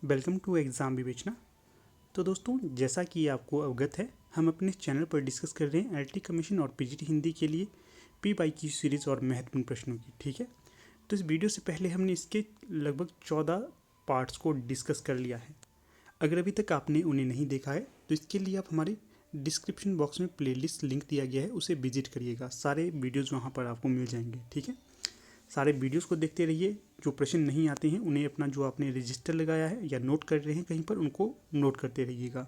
Welcome to exam विवेचना। तो दोस्तों, जैसा कि आपको अवगत है, हम अपने चैनल पर डिस्कस कर रहे हैं एलटी कमीशन और पीजीटी हिंदी के लिए पी वाई की सीरीज़ और महत्वपूर्ण प्रश्नों की। ठीक है, तो इस वीडियो से पहले हमने इसके लगभग 14 पार्ट्स को डिस्कस कर लिया है। अगर अभी तक आपने उन्हें नहीं देखा है तो इसके लिए आप हमारे डिस्क्रिप्शन बॉक्स में प्लेलिस्ट लिंक दिया गया है, उसे विजिट करिएगा। सारे वीडियोज़ वहाँ पर आपको मिल जाएंगे। ठीक है, सारे वीडियोस को देखते रहिए। जो प्रश्न नहीं आते हैं उन्हें अपना जो आपने रजिस्टर लगाया है या नोट कर रहे हैं कहीं पर, उनको नोट करते रहिएगा,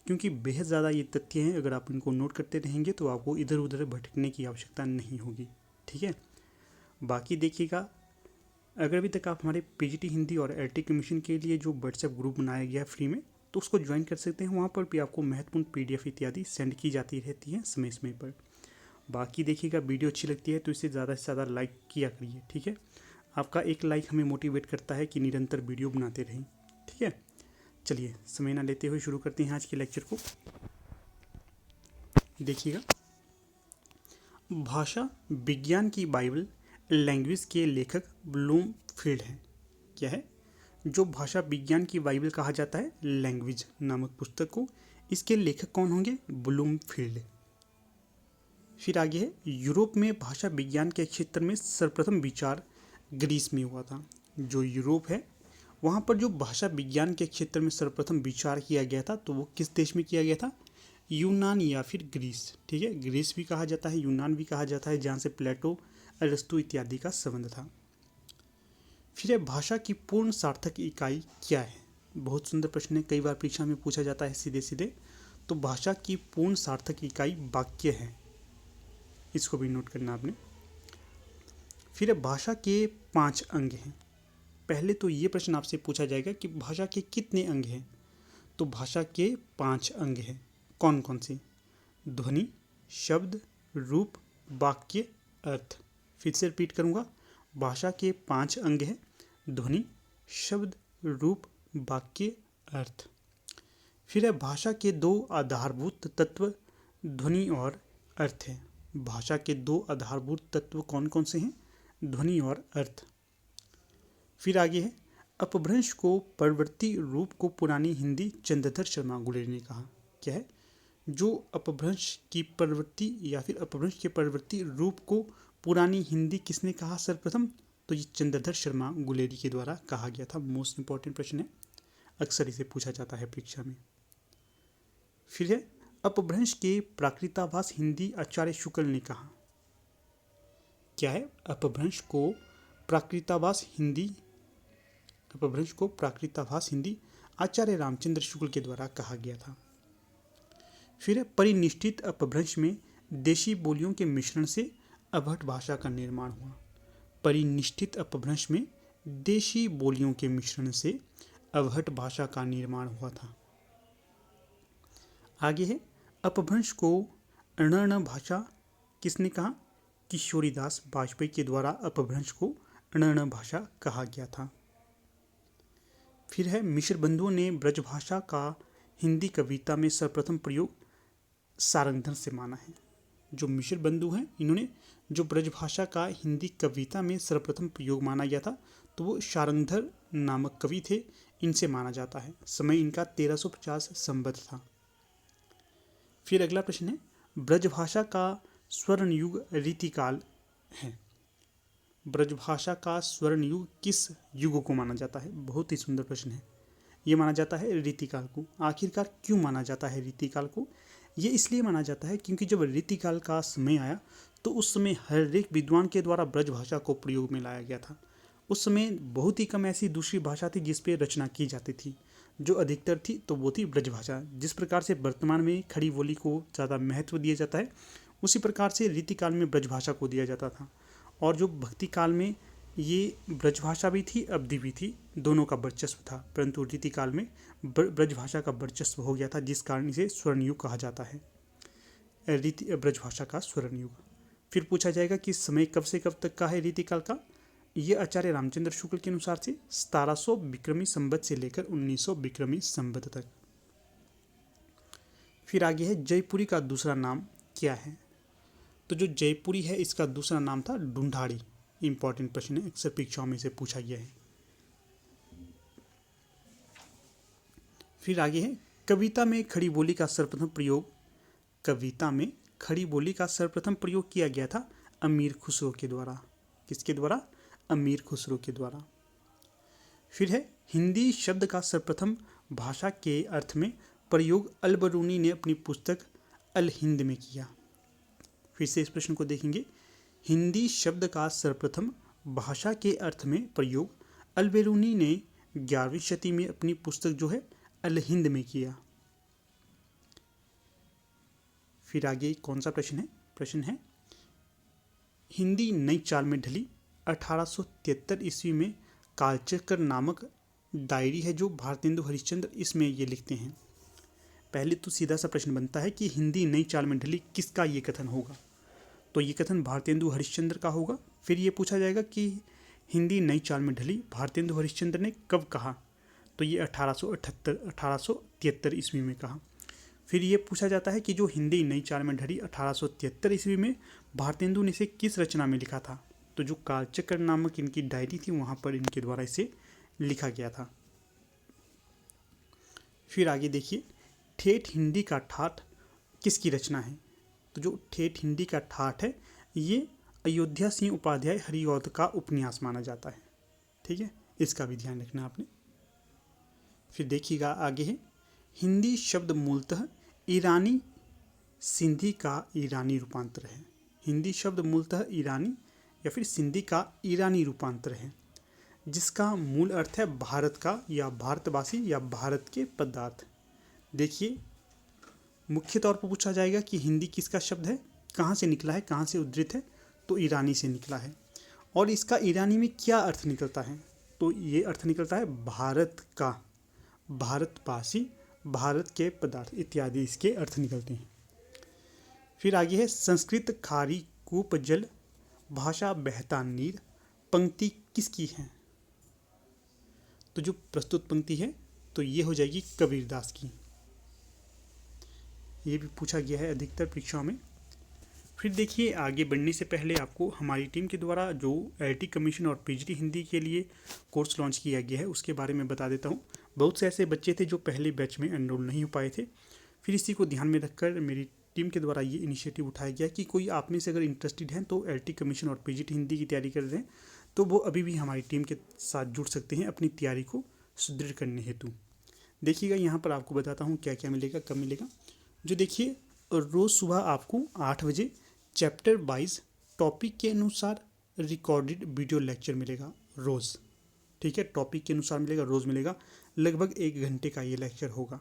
क्योंकि बेहद ज़्यादा ये तथ्य हैं। अगर आप इनको नोट करते रहेंगे तो आपको इधर उधर भटकने की आवश्यकता नहीं होगी। ठीक है, बाकी देखिएगा, अगर अभी तक आप हमारे पीजीटी हिंदी और एलटी कमीशन के लिए जो व्हाट्सएप ग्रुप बनाया गया है फ्री में, तो उसको ज्वाइन कर सकते हैं। वहाँ पर भी आपको महत्वपूर्ण पीडीएफ इत्यादि सेंड की जाती रहती हैं समय समय पर। बाकी देखिएगा, वीडियो अच्छी लगती है तो इसे ज़्यादा से ज़्यादा लाइक किया करिए। ठीक है, आपका एक लाइक हमें मोटिवेट करता है कि निरंतर वीडियो बनाते रहें। ठीक है, चलिए समय ना लेते हुए शुरू करते हैं आज के लेक्चर को। देखिएगा, भाषा विज्ञान की बाइबल लैंग्वेज के लेखक ब्लूमफील्ड हैं। क्या है? जो भाषा विज्ञान की बाइबल कहा जाता है लैंग्वेज नामक पुस्तक को, इसके लेखक कौन होंगे? ब्लूमफील्ड। फिर आगे है, यूरोप में भाषा विज्ञान के क्षेत्र में सर्वप्रथम विचार ग्रीस में हुआ था। जो यूरोप है वहाँ पर जो भाषा विज्ञान के क्षेत्र में सर्वप्रथम विचार किया गया था, तो वो किस देश में किया गया था? यूनान या फिर ग्रीस। ठीक है, ग्रीस भी कहा जाता है, यूनान भी कहा जाता है, जहाँ से प्लेटो, अरस्तु इत्यादि का संबंध था। फिर है, भाषा की पूर्ण सार्थक इकाई क्या है? बहुत सुंदर प्रश्न है, कई बार परीक्षा में पूछा जाता है सीधे सीधे। तो भाषा की पूर्ण सार्थक इकाई वाक्य है, इसको भी नोट करना आपने। फिर भाषा के 5 अंग हैं। पहले तो ये प्रश्न आपसे पूछा जाएगा कि भाषा के कितने अंग हैं? तो भाषा के 5 अंग हैं। कौन कौन से? ध्वनि, शब्द, रूप, वाक्य, अर्थ। फिर से रिपीट करूँगा, भाषा के 5 अंग हैं। ध्वनि, शब्द, रूप, वाक्य, अर्थ। फिर है, भाषा के 2 आधारभूत तत्व ध्वनि और अर्थ है। भाषा के 2 आधारभूत तत्व कौन कौन से हैं? ध्वनि और अर्थ। फिर आगे है, अपभ्रंश को परवर्ती रूप को पुरानी हिंदी चंद्रधर शर्मा गुलेरी ने कहा। क्या है? जो अपभ्रंश की प्रवृत्ति या फिर अपभ्रंश के परवर्ती रूप को पुरानी हिंदी किसने कहा सर्वप्रथम? तो ये चंद्रधर शर्मा गुलेरी के द्वारा कहा गया था। मोस्ट इंपॉर्टेंट प्रश्न है, अक्सर इसे पूछा जाता है परीक्षा में। फिर है, अपभ्रंश के प्राकृताभास हिंदी आचार्य शुक्ल ने कहा। क्या है? अपभ्रंश को प्राकृताभास हिंदी आचार्य रामचंद्र शुक्ल के द्वारा कहा गया था। फिर परिनिष्ठित अपभ्रंश में देशी बोलियों के मिश्रण से अवहट भाषा का निर्माण हुआ। परिनिष्ठित अपभ्रंश में देशी बोलियों के मिश्रण से अवहट भाषा का निर्माण हुआ था। आगे है, अपभ्रंश को अणर्ण भाषा किसने कहा? किशोरीदास वाजपेयी के द्वारा अपभ्रंश को अणर्ण भाषा कहा गया था। फिर है, मिश्र बंधुओं ने ब्रजभाषा का हिंदी कविता में सर्वप्रथम प्रयोग सारंगधर से माना है। जो मिश्र बंधु हैं, इन्होंने जो ब्रजभाषा का हिंदी कविता में सर्वप्रथम प्रयोग माना गया था, तो वो सारंगधर नामक कवि थे, इनसे माना जाता है। समय इनका 1350 संवत था। फिर अगला प्रश्न है, ब्रजभाषा का स्वर्ण युग रीतिकाल है। ब्रजभाषा का स्वर्ण युग किस युग को माना जाता है? बहुत ही सुंदर प्रश्न है। ये माना जाता है रीतिकाल को। आखिरकार क्यों माना जाता है रीतिकाल को? ये इसलिए माना जाता है क्योंकि जब रीतिकाल का समय आया तो उस समय हर एक विद्वान के द्वारा ब्रजभाषा को प्रयोग में लाया गया था। उस समय बहुत ही कम ऐसी दूसरी भाषा थी जिस पे रचना की जाती थी, जो अधिकतर थी तो वो थी ब्रजभाषा। जिस प्रकार से वर्तमान में खड़ी बोली को ज़्यादा महत्व दिया जाता है, उसी प्रकार से रीतिकाल में ब्रजभाषा को दिया जाता था। और जो भक्ति काल में ये ब्रजभाषा भी थी, अवधि भी थी, दोनों का वर्चस्व था, परंतु रीतिकाल में ब्रजभाषा का वर्चस्व हो गया था, जिस कारण इसे स्वर्णयुग कहा जाता है, ब्रजभाषा का स्वर्णयुग। फिर पूछा जाएगा कि समय कब से कब तक का है रीतिकाल का? ये आचार्य रामचंद्र शुक्ल के अनुसार से 1700 विक्रमी संवत से लेकर 1900 विक्रमी संवत तक। फिर आगे है, जयपुरी का दूसरा नाम क्या है? तो जो जयपुरी है इसका दूसरा नाम था ढूंढाड़ी। इंपॉर्टेंट प्रश्न है, अक्सर परीक्षाओं में से पूछा गया है। फिर आगे है, कविता में खड़ी बोली का सर्वप्रथम प्रयोग, कविता में खड़ी बोली का सर्वप्रथम प्रयोग किया गया था अमीर खुसरो के द्वारा। किसके द्वारा? अमीर खुसरो के द्वारा। फिर है, हिंदी शब्द का सर्वप्रथम भाषा के अर्थ में प्रयोग अल बरूनी ने अपनी पुस्तक अल हिंद में किया। फिर से इस प्रश्न को देखेंगे, हिंदी शब्द का सर्वप्रथम भाषा के अर्थ में प्रयोग अल बरूनी ने 11वीं शती में अपनी पुस्तक जो है अल हिंद में किया। फिर आगे कौन सा प्रश्न है? प्रश्न है, हिंदी नई चाल में ढली 1873 ईस्वी में कालचक्र नामक डायरी है जो भारतेंदु हरिश्चंद्र इसमें ये लिखते हैं। पहले तो सीधा सा प्रश्न बनता है कि हिंदी नई चाल में ढली, किसका ये कथन होगा? तो ये कथन भारतेंदु हरिश्चंद्र का होगा। फिर ये पूछा जाएगा कि हिंदी नई चाल में ढली भारतेंदु हरिश्चंद्र ने कब कहा? तो ये 1873 ईस्वी में कहा। फिर ये पूछा जाता है कि जो हिंदी नई चाल में ढली 1873 ईस्वी में भारतेंदु ने इसे किस रचना में लिखा था? तो जो कालचक्र नामक इनकी डायरी थी वहाँ पर इनके द्वारा इसे लिखा गया था। फिर आगे देखिए, ठेठ हिंदी का ठाठ किसकी रचना है? तो जो ठेठ हिंदी का ठाठ है ये अयोध्या सिंह उपाध्याय हरिऔध का उपन्यास माना जाता है। ठीक है, इसका भी ध्यान रखना आपने। फिर देखिएगा आगे है, हिंदी शब्द मूलतः ईरानी सिंधी का ईरानी रूपांतर है। हिंदी शब्द मूलतः ईरानी या फिर सिंधी का ईरानी रूपांतर है जिसका मूल अर्थ है भारत का या भारतवासी या भारत के पदार्थ। देखिए, मुख्य तौर पर पूछा जाएगा कि हिंदी किसका शब्द है, कहाँ से निकला है, कहाँ से उद्धृत है? तो ईरानी से निकला है। और इसका ईरानी में क्या अर्थ निकलता है? तो ये अर्थ निकलता है भारत का, भारतवासी, भारत के पदार्थ इत्यादि इसके अर्थ निकलते हैं। फिर आगे है, संस्कृत खारी कूप जल भाषा बहता नीर पंक्ति किसकी है? तो जो प्रस्तुत पंक्ति है तो ये हो जाएगी कबीरदास की। ये भी पूछा गया है अधिकतर परीक्षाओं में। फिर देखिए, आगे बढ़ने से पहले आपको हमारी टीम के द्वारा जो IIT कमीशन और PGT हिंदी के लिए कोर्स लॉन्च किया गया है उसके बारे में बता देता हूँ। बहुत से ऐसे बच्चे थे जो पहले बैच में एनरोल नहीं हो पाए थे। फिर इसी को ध्यान में रखकर मेरी टीम के द्वारा ये इनिशिएटिव उठाया गया कि कोई आप में से अगर इंटरेस्टेड हैं तो IIT कमीशन और PGT हिंदी की तैयारी कर रहे हैं तो वो अभी भी हमारी टीम के साथ जुड़ सकते हैं अपनी तैयारी को सुदृढ़ करने हेतु। देखिएगा, यहाँ पर आपको बताता हूँ क्या क्या मिलेगा, कब मिलेगा। जो देखिए, रोज़ सुबह आपको 8 बजे चैप्टर वाइज टॉपिक के अनुसार रिकॉर्डेड वीडियो लेक्चर मिलेगा रोज़। ठीक है, टॉपिक के अनुसार मिलेगा, रोज़ मिलेगा। लगभग 1 घंटे का ये लेक्चर होगा।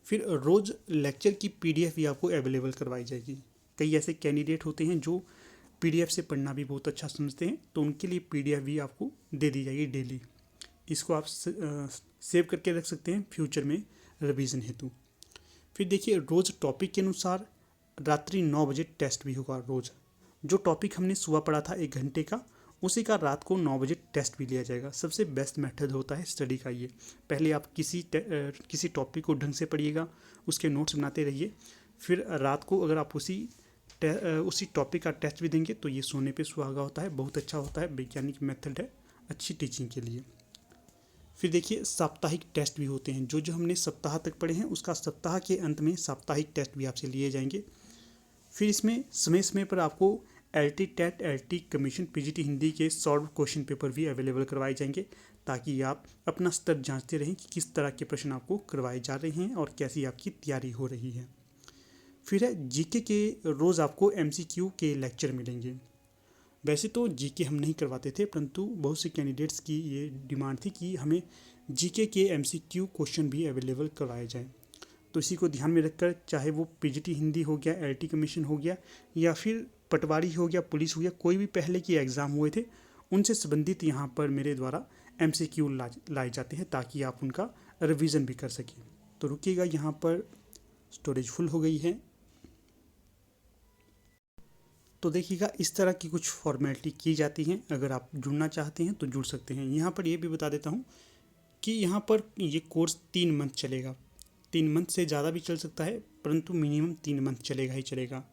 फिर रोज़ लेक्चर की PDF भी आपको अवेलेबल करवाई जाएगी। कई ऐसे कैंडिडेट होते हैं जो PDF से पढ़ना भी बहुत अच्छा समझते हैं तो उनके लिए PDF भी आपको दे दी जाएगी डेली। इसको आप सेव करके रख सकते हैं फ्यूचर में रिवीजन हेतु। फिर देखिए, रोज़ टॉपिक के अनुसार रात्रि 9 बजे टेस्ट भी होगा। रोज़ जो टॉपिक हमने सुबह पढ़ा था 1 घंटे का, उसी का रात को 9 बजे टेस्ट भी लिया जाएगा। सबसे बेस्ट मेथड होता है स्टडी का ये। पहले आप किसी टॉपिक को ढंग से पढ़िएगा, उसके नोट्स बनाते रहिए। फिर रात को अगर आप उसी टॉपिक का टेस्ट भी देंगे तो ये सोने पे सुहागा होता है, बहुत अच्छा होता है, वैज्ञानिक मेथड है अच्छी टीचिंग के लिए। फिर देखिए, साप्ताहिक टेस्ट भी होते हैं। जो हमने सप्ताह तक पढ़े हैं उसका सप्ताह के अंत में साप्ताहिक टेस्ट भी आपसे लिए जाएंगे। फिर इसमें समय समय पर आपको LT TET, LT commission, PGT Hindi के सॉल्व क्वेश्चन पेपर भी अवेलेबल करवाए जाएंगे ताकि आप अपना स्तर जांचते रहें कि किस तरह के प्रश्न आपको करवाए जा रहे हैं और कैसी आपकी तैयारी हो रही है। फिर है GK के रोज़ आपको MCQ के लेक्चर मिलेंगे। वैसे तो GK हम नहीं करवाते थे, परंतु बहुत से कैंडिडेट्स की ये डिमांड थी कि हमें GK के MCQ क्वेश्चन भी अवेलेबल करवाए जाएँ। तो इसी को ध्यान में रखकर, चाहे वो PGT हिंदी हो गया, LT कमीशन हो गया या फिर पटवारी हो गया, पुलिस हो गया, कोई भी पहले के एग्ज़ाम हुए थे उनसे संबंधित यहाँ पर मेरे द्वारा MCQ लाए जाते हैं ताकि आप उनका रिवीजन भी कर सकें। तो रुकिएगा, यहाँ पर स्टोरेज फुल हो गई है। तो देखिएगा, इस तरह की कुछ फॉर्मेलिटी की जाती हैं। अगर आप जुड़ना चाहते हैं तो जुड़ सकते हैं। यहाँ पर ये भी बता देता हूँ कि यहाँ पर ये कोर्स 3 मंथ चलेगा। 3 मंथ से ज़्यादा भी चल सकता है, परंतु मिनिमम 3 मंथ चलेगा ही चलेगा।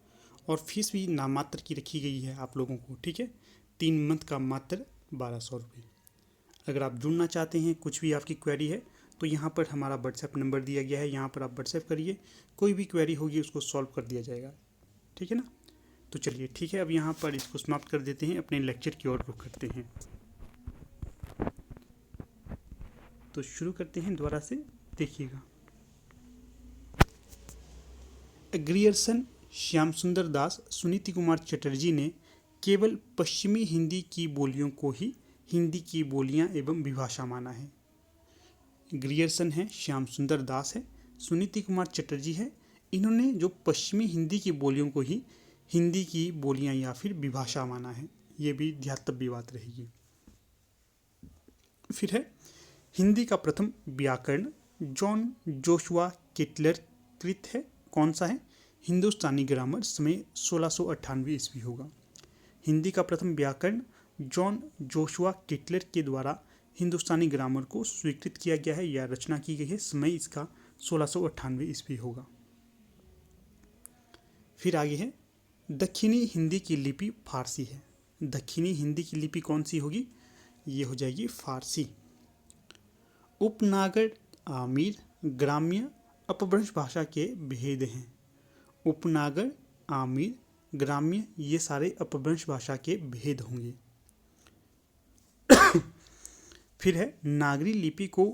और फीस भी नामात्र की रखी गई है आप लोगों को। ठीक है, 3 मंथ का मात्र 1200 रुपये। अगर आप जुड़ना चाहते हैं, कुछ भी आपकी क्वेरी है तो यहाँ पर हमारा व्हाट्सएप नंबर दिया गया है, यहाँ पर आप व्हाट्सएप करिए, कोई भी क्वेरी होगी उसको सॉल्व कर दिया जाएगा, ठीक है ना। तो चलिए ठीक है, अब यहाँ पर इसको समाप्त कर देते हैं, अपने लेक्चर की ओर रुख करते हैं। तो शुरू करते हैं, दोबारा से देखिएगा। ग्रियर्सन श्याम सुंदर दास सुनीति कुमार चटर्जी ने केवल पश्चिमी हिंदी की बोलियों को ही हिंदी की बोलियां एवं विभाषा माना है। ग्रियर्सन है, श्याम सुंदर दास है, सुनीति कुमार चटर्जी है, इन्होंने जो पश्चिमी हिंदी की बोलियों को ही हिंदी की बोलियां या फिर विभाषा माना है। ये भी ध्यातव्य बात रहेगी। फिर है हिंदी का प्रथम व्याकरण जॉन जोशुआ केटलर कृत है। कौन सा है? हिंदुस्तानी ग्रामर, समय 1698 ईस्वी होगा। हिंदी का प्रथम व्याकरण जॉन जोशुआ केटलर के द्वारा हिंदुस्तानी ग्रामर को स्वीकृत किया गया है या रचना की गई है, समय इसका 1698 ईस्वी होगा। फिर आगे है दक्षिणी हिंदी की लिपि फारसी है। दक्षिणी हिंदी की लिपि कौन सी होगी? ये हो जाएगी फारसी। उपनागर, आमिर, ग्राम्य, अपभ्रंश भाषा के भेद हैं। उपनागर, आमिर, ग्राम्य ये सारे अपभ्रंश भाषा के भेद होंगे। फिर है नागरी लिपि को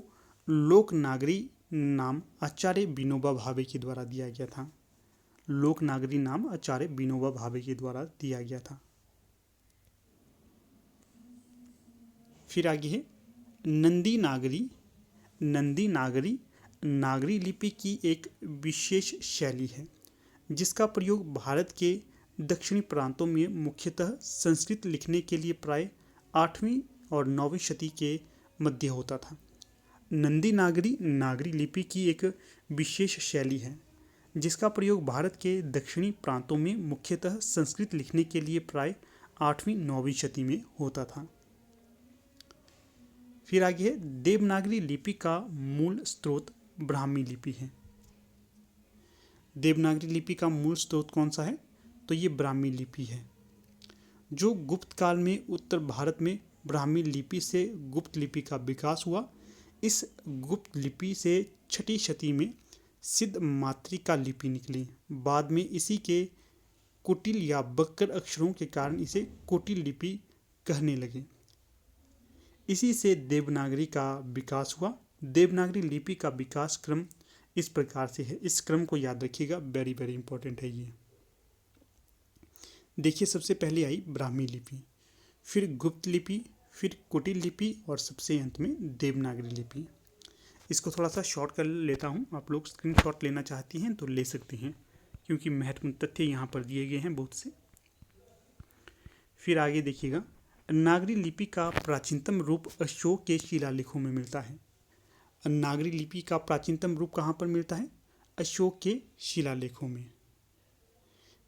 लोक नागरी नाम आचार्य विनोबा भावे के द्वारा दिया गया था। लोक नागरी नाम आचार्य विनोबा भावे के द्वारा दिया गया था। फिर आगे है नंदी नागरी। नंदी नागरी नागरी लिपि की एक विशेष शैली है जिसका प्रयोग भारत के दक्षिणी प्रांतों में मुख्यतः संस्कृत लिखने के लिए प्राय 8वीं और 9वीं शती के मध्य होता था। नंदी नागरी नागरी लिपि की एक विशेष शैली है जिसका प्रयोग भारत के दक्षिणी प्रांतों में मुख्यतः संस्कृत लिखने के लिए प्राय 8वीं 9वीं शती में होता था। फिर आगे है देवनागरी लिपि का मूल स्रोत ब्राह्मी लिपि है। देवनागरी लिपि का मूल स्रोत कौन सा है? तो ये ब्राह्मी लिपि है जो गुप्त काल में उत्तर भारत में ब्राह्मी लिपि से गुप्त लिपि का विकास हुआ। इस गुप्त लिपि से 6ठी शती में सिद्ध मातृका लिपि निकली। बाद में इसी के कुटिल या बक्कर अक्षरों के कारण इसे कुटिल लिपि कहने लगे। इसी से देवनागरी का विकास हुआ। देवनागरी लिपि का विकास क्रम इस प्रकार से है, इस क्रम को याद रखिएगा, वेरी वेरी इंपॉर्टेंट है ये। देखिए सबसे पहले आई ब्राह्मी लिपि, फिर गुप्त लिपि, फिर कुटिल लिपि और सबसे अंत में देवनागरी लिपि। इसको थोड़ा सा शॉर्ट कर लेता हूँ, आप लोग स्क्रीनशॉट लेना चाहती हैं तो ले सकती हैं क्योंकि महत्वपूर्ण तथ्य यहाँ पर दिए गए हैं बहुत से। फिर आगे देखिएगा नागरी लिपि का प्राचीनतम रूप अशोक के शिलालेखों में मिलता है। नागरी लिपि का प्राचीनतम रूप कहाँ पर मिलता है? अशोक के शिलालेखों में।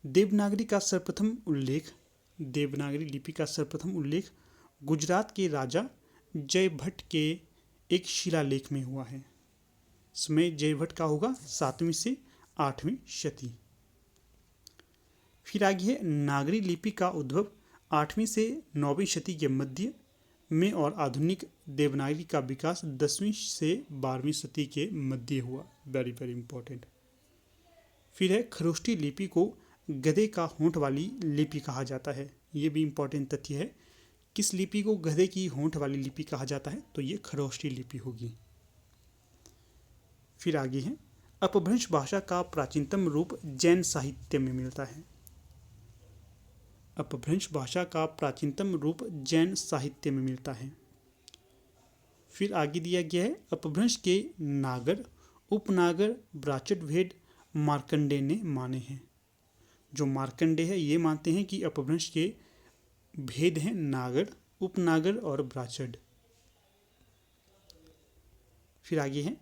देवनागरी का सर्वप्रथम उल्लेख, देवनागरी लिपि का सर्वप्रथम उल्लेख गुजरात के राजा जयभट्ट के एक शिलालेख में हुआ है। समय जयभट्ट का होगा 7वीं से 8वीं शती। फिर आगे है नागरी लिपि का उद्भव 8वीं से 9वीं शती के मध्य में और आधुनिक देवनागरी का विकास 10वीं से 12वीं शती के मध्य हुआ। Very very important. फिर है खरोष्टी लिपि को गधे का होंठ वाली लिपि कहा जाता है। ये भी इंपॉर्टेंट तथ्य है। किस लिपि को गधे की होंठ वाली लिपि कहा जाता है? तो ये खरोष्टी लिपि होगी। फिर आगे है अपभ्रंश भाषा का प्राचीनतम रूप जैन साहित्य में मिलता है। अपभ्रंश भाषा का प्राचीनतम रूप जैन साहित्य में मिलता है। फिर आगे दिया गया है अपभ्रंश के नागर, उपनागर, ब्राचट भेद मार्कंडेय ने माने हैं। जो मार्कंडेय है ये मानते हैं कि अपभ्रंश के भेद हैं नागर, उपनागर और ब्राचड। फिर आगे है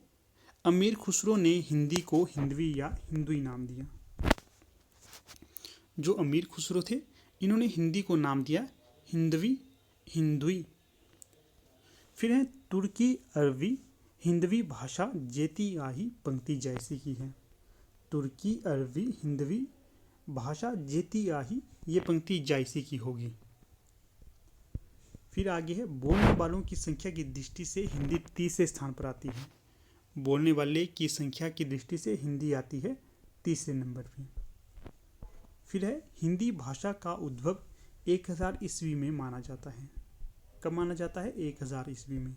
अमीर खुसरो ने हिंदी को हिंदवी या हिंदुई नाम दिया। जो अमीर खुसरो थे इन्होंने हिंदी को नाम दिया हिंदवी, हिंदुई। फिर है तुर्की अरबी हिंदवी भाषा जेती आही पंक्ति जैसी की है। तुर्की अरबी हिंदवी भाषा जेती आही ये पंक्ति जैसी की होगी। फिर आगे है बोलने वालों की संख्या की दृष्टि से हिंदी तीसरे स्थान पर आती है। बोलने वाले की संख्या की दृष्टि से हिंदी आती है तीसरे नंबर पे। फिर है हिंदी भाषा का उद्भव 1000 ईस्वी में माना जाता है। कब माना जाता है? 1000 ईस्वी में।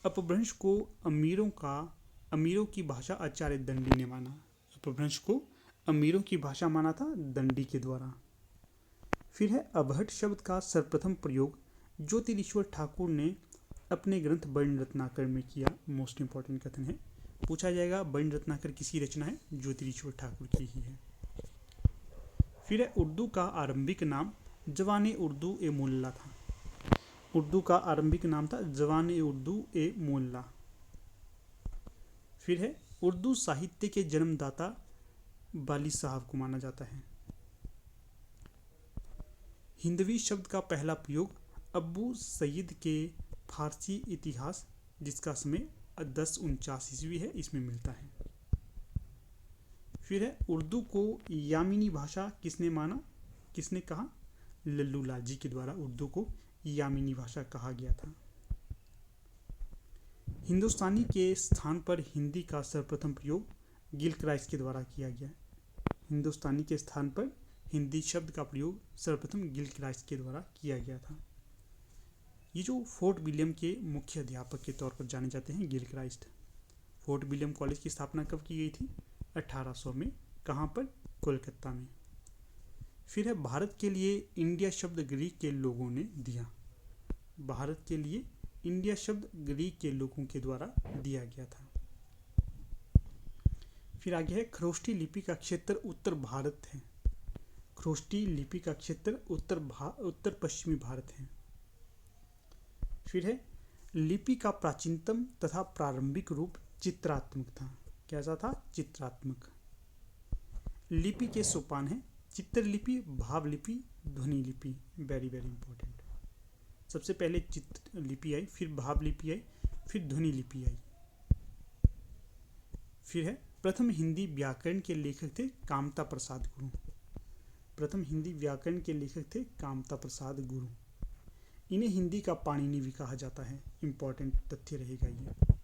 अपभ्रंश को अमीरों की भाषा आचार्य दंडी ने माना। अपभ्रंश को अमीरों की भाषा माना था दंडी के द्वारा। फिर है अबहट शब्द का सर्वप्रथम प्रयोग ज्योतिरीश्वर ठाकुर ने अपने ग्रंथ वर्ण रत्नाकर में किया। मोस्ट इंपॉर्टेंट कथन है, पूछा जाएगा वर्ण रत्नाकर किसकी रचना है? ज्योतिरीश्वर ठाकुर की ही है। फिर है उर्दू का आरंभिक नाम जवान उर्दू ए मोल्ला था। उर्दू का आरंभिक नाम था जवान उर्दू ए मोल्ला। फिर है उर्दू साहित्य के जन्मदाता वाली साहब को माना जाता है। हिंदवी शब्द का पहला प्रयोग अब्बू सईद के फारसी इतिहास, जिसका समय 1049 ईस्वी है, इसमें मिलता है। फिर है उर्दू को यामिनी भाषा किसने माना, किसने कहा? लल्लू लालजी के द्वारा उर्दू को यामिनी भाषा कहा गया था। हिंदुस्तानी के स्थान पर हिंदी का सर्वप्रथम प्रयोग गिलक्राइस्ट के द्वारा किया गया। हिंदुस्तानी के स्थान पर हिंदी शब्द का प्रयोग सर्वप्रथम गिलक्राइस्ट के द्वारा किया गया था। ये जो फोर्ट विलियम के मुख्य अध्यापक के तौर पर जाने जाते हैं गिलक्राइस्ट। फोर्ट विलियम कॉलेज की स्थापना कब की गई थी? 1800 में। कहाँ पर? कोलकाता में। फिर है भारत के लिए इंडिया शब्द ग्रीक के लोगों ने दिया। भारत के लिए इंडिया शब्द ग्रीक के लोगों के द्वारा दिया गया था। फिर आगे है खरोष्टी लिपि का क्षेत्र उत्तर भारत है। खरोष्टी लिपि का क्षेत्र उत्तर पश्चिमी भारत है। फिर है लिपि का प्राचीनतम तथा प्रारंभिक रूप चित्रात्मक था। कैसा था? चित्रात्मक। लिपि के सोपान है चित्रलिपि, भावलिपि, ध्वनि लिपि। Very very important. सबसे पहले चित्र लिपि आई, फिर भावलिपि आई, फिर ध्वनि लिपि आई। फिर है प्रथम हिंदी व्याकरण के लेखक थे कामता प्रसाद गुरु। प्रथम हिंदी व्याकरण के लेखक थे कामता प्रसाद गुरु। इन्हें हिंदी का पाणिनि भी कहा जाता है। इंपॉर्टेंट तथ्य रहेगा ये।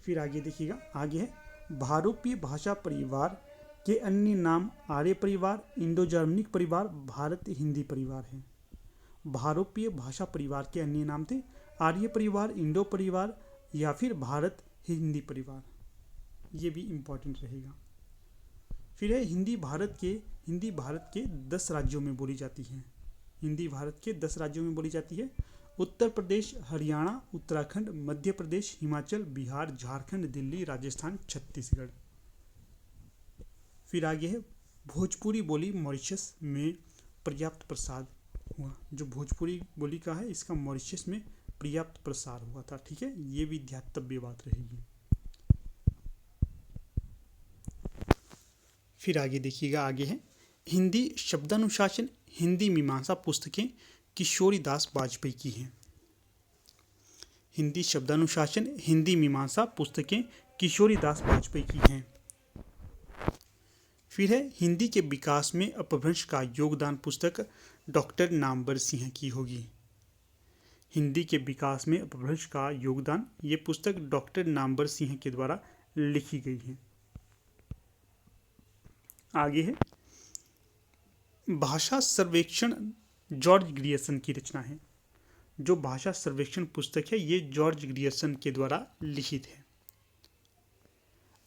फिर आगे देखिएगा, आगे है भारोपीय भाषा परिवार के अन्य नाम आर्य परिवार, इंडो जर्मनिक परिवार, भारत हिंदी परिवार है। भारोपीय भाषा परिवार के अन्य नाम थे आर्य परिवार, इंडो परिवार या फिर भारत हिंदी परिवार। ये भी इंपॉर्टेंट रहेगा। फिर है हिंदी भारत के 10 राज्यों में बोली जाती है। हिंदी भारत के 10 राज्यों में बोली जाती है। उत्तर प्रदेश, हरियाणा, उत्तराखंड, मध्य प्रदेश, हिमाचल, बिहार, झारखंड, दिल्ली, राजस्थान, छत्तीसगढ़। फिर आगे है भोजपुरी बोली मॉरिशस में पर्याप्त प्रसार हुआ। जो भोजपुरी बोली का है इसका मॉरिशस में पर्याप्त प्रसार हुआ था। ठीक है, ये भी ध्यातव्य बात रहेगी। फिर आगे देखिएगा, आगे है हिंदी शब्दानुशासन, हिंदी मीमांसा पुस्तकें किशोरीदास वाजपेयी की हैं। हिंदी शब्दानुशासन, हिंदी मीमांसा पुस्तकें किशोरीदास वाजपेयी की हैं। फिर है हिंदी के विकास में अपभ्रंश का योगदान पुस्तक डॉक्टर नामवर सिंह की होगी। हिंदी के विकास में अपभ्रंश का योगदान, ये पुस्तक डॉक्टर नामवर सिंह के द्वारा लिखी गई है। आगे है भाषा सर्वेक्षण, जॉर्ज ग्रियर्सन की रचना है। जो भाषा सर्वेक्षण पुस्तक है ये जॉर्ज ग्रियर्सन के द्वारा लिखित है।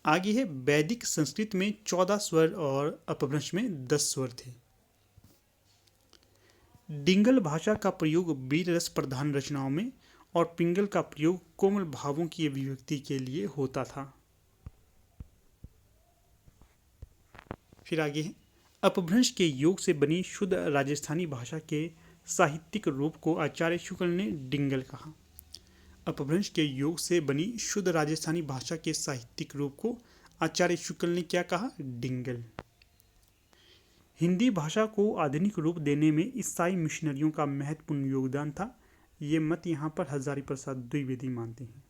आगे है वैदिक संस्कृत में 14 स्वर और अपभ्रंश में 10 स्वर थे। डिंगल भाषा का प्रयोग वीर रस प्रधान रचनाओं में और पिंगल का प्रयोग कोमल भावों की अभिव्यक्ति के लिए होता था। फिर आगे है अपभ्रंश के योग से बनी शुद्ध राजस्थानी भाषा के साहित्यिक रूप को आचार्य शुक्ल ने डिंगल कहा। अपभ्रंश के योग से बनी शुद्ध राजस्थानी भाषा के साहित्यिक रूप को आचार्य शुक्ल ने क्या कहा? डिंगल। हिंदी भाषा को आधुनिक रूप देने में ईसाई मिशनरियों का महत्वपूर्ण योगदान था। ये मत यहाँ पर हजारी प्रसाद द्विवेदी मानते हैं।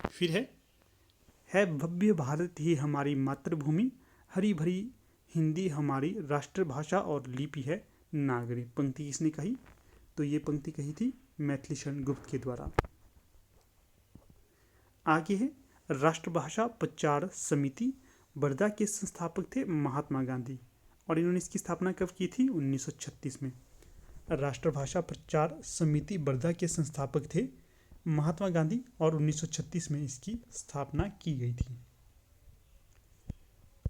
फिर है भव्य भारत ही हमारी मातृभूमि, हरी भरी हिंदी हमारी राष्ट्रभाषा और लिपि है नागरी। पंक्ति किसने कही? तो ये पंक्ति कही थी मैथिली शरण गुप्त के द्वारा। आगे है राष्ट्रभाषा प्रचार समिति, वर्धा के संस्थापक थे महात्मा गांधी और इन्होंने इसकी स्थापना कब की थी? 1936 में। राष्ट्रभाषा प्रचार समिति वर्धा के संस्थापक थे महात्मा गांधी और 1936 में इसकी स्थापना की गई थी।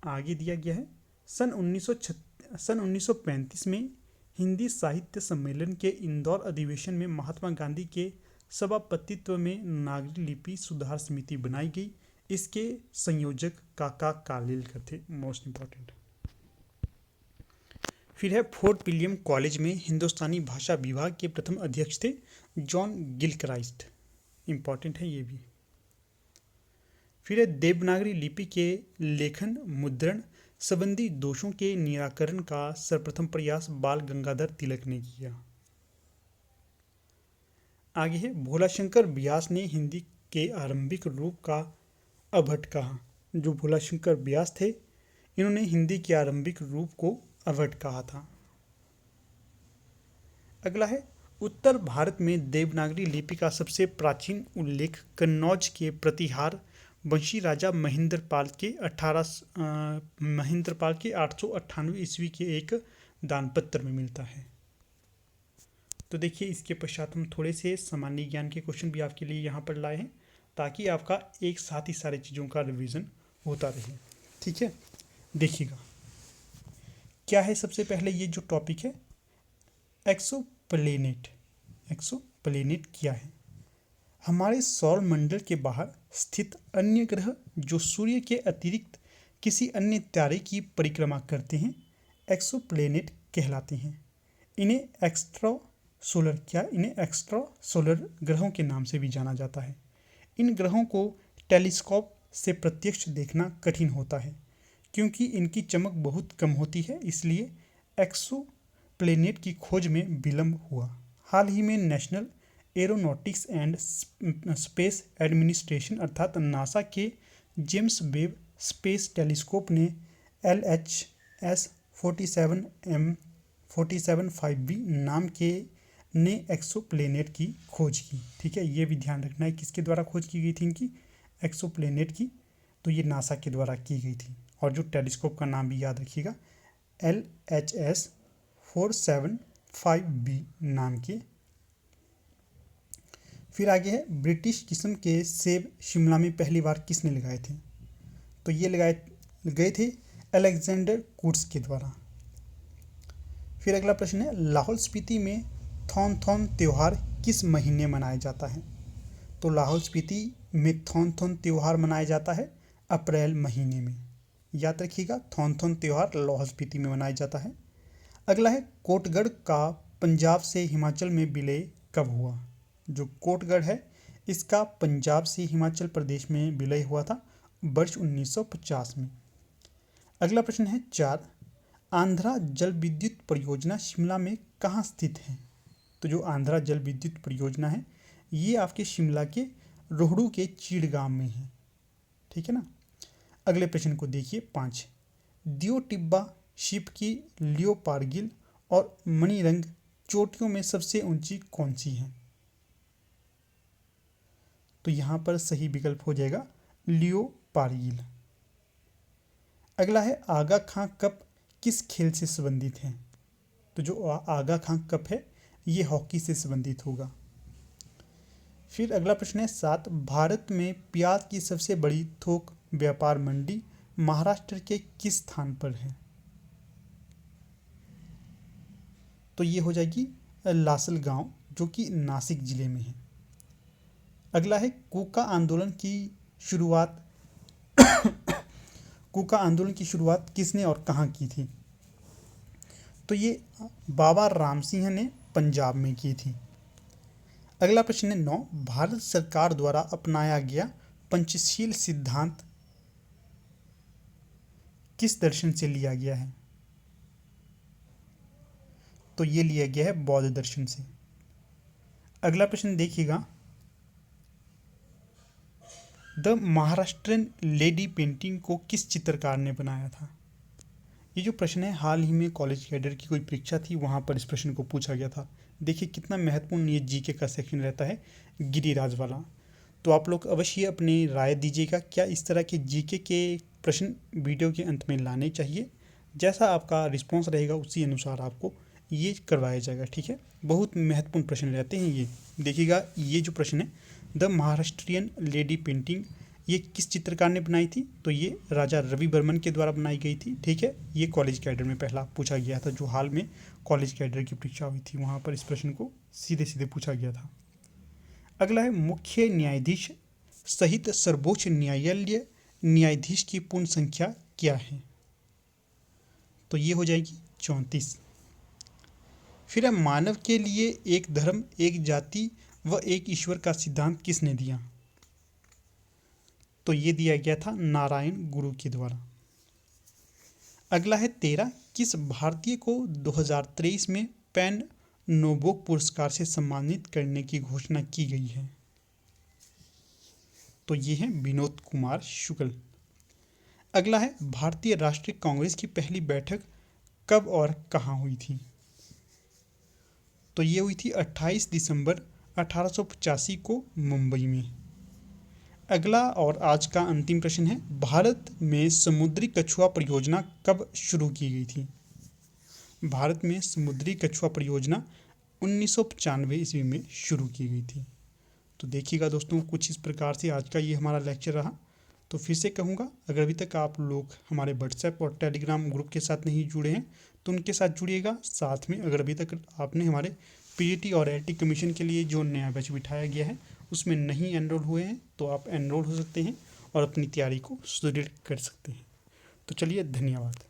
आगे दिया गया है सन 1935 में हिंदी साहित्य सम्मेलन के इंदौर अधिवेशन में महात्मा गांधी के सभापतित्व में नागरी लिपि सुधार समिति बनाई गई। इसके संयोजक काका कालेलकर थे, मोस्ट इंपॉर्टेंट। फिर है फोर्ट विलियम कॉलेज में हिंदुस्तानी भाषा विभाग के प्रथम अध्यक्ष थे जॉन गिलक्राइस्ट, इंपॉर्टेंट है ये भी। फिर है देवनागरी लिपि के लेखन मुद्रण संबंधी दोषों के निराकरण का सर्वप्रथम प्रयास बाल गंगाधर तिलक ने किया। आगे है भोलाशंकर व्यास ने हिंदी के आरंभिक रूप का अभट कहा। जो भोलाशंकर व्यास थे इन्होंने हिंदी के आरंभिक रूप को अभट कहा था। अगला है उत्तर भारत में देवनागरी लिपि का सबसे प्राचीन उल्लेख कन्नौज के प्रतिहार वंशी राजा महेंद्रपाल के 898 ईस्वी के एक दानपत्र में मिलता है। तो देखिए इसके पश्चात हम थोड़े से सामान्य ज्ञान के क्वेश्चन भी आपके लिए यहाँ पर लाए हैं ताकि आपका एक साथ ही सारी चीज़ों का रिवीजन होता रहे। ठीक है, देखिएगा क्या है। सबसे पहले ये जो टॉपिक है एक्सोप्लैनेट। एक्सोप्लैनेट क्या है? हमारे सौर मंडल के बाहर स्थित अन्य ग्रह जो सूर्य के अतिरिक्त किसी अन्य तारे की परिक्रमा करते हैं एक्सोप्लैनेट कहलाते हैं। इन्हें एक्स्ट्रा सोलर ग्रहों के नाम से भी जाना जाता है। इन ग्रहों को टेलीस्कोप से प्रत्यक्ष देखना कठिन होता है क्योंकि इनकी चमक बहुत कम होती है, इसलिए एक्सोप्लैनेट की खोज में विलंब हुआ। हाल ही में national aeronautics and space administration अर्थात नासा के जेम्स वेब स्पेस टेलीस्कोप ने LHS 47M47-5B नाम के ने एक्सोप्लैनेट की खोज की। ठीक है, ये भी ध्यान रखना है किसके द्वारा खोज की गई थी इनकी, एक्सोप्लैनेट की। तो ये नासा के द्वारा की गई थी और जो टेलीस्कोप का नाम भी याद रखिएगा LHS 475B नाम के। फिर आगे है ब्रिटिश किस्म के सेब शिमला में पहली बार किसने लगाए थे? तो ये गए थे अलेक्जेंडर कूट्स के द्वारा। फिर अगला प्रश्न है लाहौल स्पीति में थॉन त्यौहार किस महीने मनाया जाता है? तो लाहौल स्पीति में थॉन त्यौहार मनाया जाता है अप्रैल महीने में। याद रखिएगा थॉन त्यौहार लाहौल स्पीति में मनाया जाता है। अगला है कोटगढ़ का पंजाब से हिमाचल में विलय कब हुआ? जो कोटगढ़ है इसका पंजाब से हिमाचल प्रदेश में विलय हुआ था वर्ष 1950 में। अगला प्रश्न है 4, आंध्रा जल विद्युत परियोजना शिमला में कहाँ स्थित है? तो जो आंध्रा जल विद्युत परियोजना है ये आपके शिमला के रोहड़ू के चीड़गांव में है। ठीक है ना। अगले प्रश्न को देखिए 5, दियो टिब्बा शिप की लियोपार्गिल और मणिरंग चोटियों में सबसे ऊंची कौन सी है? तो यहाँ पर सही विकल्प हो जाएगा लियोपार्गिल। अगला है आगा खां कप किस खेल से संबंधित है? तो जो आगा खां कप है ये हॉकी से संबंधित होगा। फिर अगला प्रश्न है 7, भारत में प्याज की सबसे बड़ी थोक व्यापार मंडी महाराष्ट्र के किस स्थान पर है? तो ये हो जाएगी लासलगांव जो कि नासिक जिले में है। अगला है कूका आंदोलन की शुरुआत किसने और कहाँ की थी? तो ये बाबा राम सिंह ने पंजाब में की थी। अगला प्रश्न है 9, भारत सरकार द्वारा अपनाया गया पंचशील सिद्धांत किस दर्शन से लिया गया है? तो ये लिया गया है बौद्ध दर्शन से। अगला प्रश्न देखिएगा, द महाराष्ट्रियन लेडी पेंटिंग को किस चित्रकार ने बनाया था? ये जो प्रश्न है हाल ही में कॉलेज कैडर की कोई परीक्षा थी वहाँ पर इस प्रश्न को पूछा गया था। देखिए कितना महत्वपूर्ण ये जीके का सेक्शन रहता है गिरिराज वाला। तो आप लोग अवश्य अपनी राय दीजिएगा, क्या इस तरह के जीके के प्रश्न वीडियो के अंत में लाने चाहिए। जैसा आपका रिस्पॉन्स रहेगा उसी अनुसार आपको ये करवाया जाएगा, ठीक है। बहुत महत्वपूर्ण प्रश्न रहते हैं ये। देखिएगा ये जो प्रश्न है, द महाराष्ट्रियन लेडी पेंटिंग, ये किस चित्रकार ने बनाई थी? तो ये राजा रवि वर्मन के द्वारा बनाई गई थी, ठीक है। ये कॉलेज कैडर में पहला पूछा गया था, जो हाल में कॉलेज कैडर की परीक्षा हुई थी वहाँ पर इस प्रश्न को सीधे सीधे पूछा गया था। अगला है मुख्य न्यायाधीश सहित सर्वोच्च न्यायालय न्यायाधीश की पूर्ण संख्या क्या है? तो ये हो जाएगी 34। फिर है मानव के लिए एक धर्म, एक जाति व एक ईश्वर का सिद्धांत किसने दिया? तो ये दिया गया था नारायण गुरु के द्वारा। अगला है 13, किस भारतीय को 2023 में पैन नोबेल पुरस्कार से सम्मानित करने की घोषणा की गई है? तो ये है विनोद कुमार शुक्ल। अगला है भारतीय राष्ट्रीय कांग्रेस की पहली बैठक कब और कहाँ हुई थी? तो ये हुई थी 28 दिसंबर 1885 को मुंबई में। अगला और आज का अंतिम प्रश्न है, भारत में समुद्री कछुआ परियोजना कब शुरू की गई थी? भारत में समुद्री कछुआ परियोजना 1995 ईस्वी में शुरू की गई थी। तो देखिएगा दोस्तों, कुछ इस प्रकार से आज का ये हमारा लेक्चर रहा। तो फिर से कहूँगा, अगर अभी तक आप लोग हमारे व्हाट्सएप और टेलीग्राम ग्रुप के साथ नहीं जुड़े हैं तो उनके साथ जुड़िएगा। साथ में अगर अभी तक आपने हमारे पीजीटी और एलटी कमीशन के लिए जो नया बैच बिठाया गया है उसमें नहीं एनरोल हुए हैं तो आप एनरोल हो सकते हैं और अपनी तैयारी को सुदृढ़ कर सकते हैं। तो चलिए, धन्यवाद।